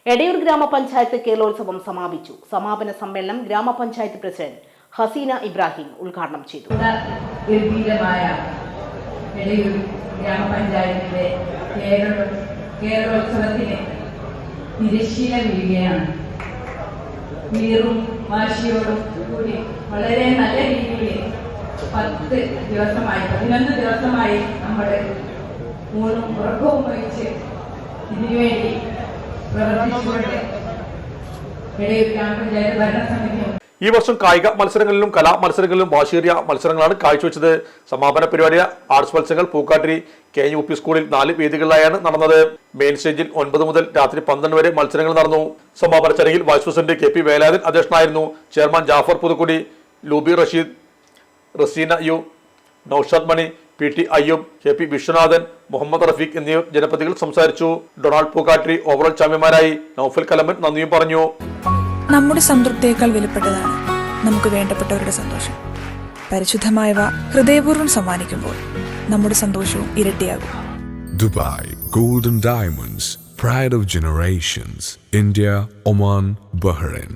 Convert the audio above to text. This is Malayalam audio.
എടയൂർ ഗ്രാമപഞ്ചായത്ത് കേരളോത്സവം സമാപിച്ചു. സമാപന സമ്മേളനം ഗ്രാമപഞ്ചായത്ത് പ്രസിഡന്റ് ഹസീന ഇബ്രാഹിം ഉദ്ഘാടനം ചെയ്തു. എടയൂർ ഗ്രാമപഞ്ചായത്തിലെ കേരളോത്സവത്തിന് തിരശ്ശീല വീഴുകയാണ്. വീറും വാശിയോടും കൂടി വളരെ നല്ല രീതിയിൽ 11 ദിവസമായി നമ്മുടെ ഊണും ഉറക്കവും വഹിച്ച് ഇതിനുവേണ്ടി പ്രവർത്തിച്ചുകൊണ്ട് എടയൂർ ഗ്രാമപഞ്ചായത്ത് ഭരണസമിതി ഈ വർഷം കായിക മത്സരങ്ങളിലും കലാ മത്സരങ്ങളിലും വാശിയേറിയ മത്സരങ്ങളാണ് കാഴ്ചവെച്ചത്. സമാപന പരിപാടി ആർട്സ് മത്സരങ്ങൾ പൂക്കാട്ടിരി KUP സ്കൂളിൽ 4 വേദികളിലായാണ് നടന്നത്. മെയിൻ സ്റ്റേജിൽ 9 മുതൽ രാത്രി 12 വരെ മത്സരങ്ങൾ നടന്നു. സമാപന ചടങ്ങിൽ വൈസ് പ്രസിഡന്റ് KP വേലായുധൻ അധ്യക്ഷനായിരുന്നു. Chairman Jafar Puthukkudi, Lubi Rasheed, Raseena U, Noushad Mani, PT Ayyub, KP Viswanathan, Muhammad Rafeeq എന്നിവർ ജനപ്രതിനിധികൾ സംസാരിച്ചു. ഡൊണാൾഡ് പൂക്കാട്ടിരി ഓവറോൾ ചാമ്പ്യന്മാരായി. നൌഫൽ കലമൻ നന്ദിയും പറഞ്ഞു. നമ്മുടെ സംതൃപ്തിയേക്കാൾ വിലപ്പെട്ടതാണ് നമുക്ക് വേണ്ടപ്പെട്ടവരുടെ സന്തോഷം. പരിശുദ്ധമായവ ഹൃദയപൂർവ്വം സമ്മാനിക്കുമ്പോൾ നമ്മുടെ സന്തോഷവും ഇരട്ടിയാകും. Dubai golden diamonds, pride of generations, India, Oman, Bahrain.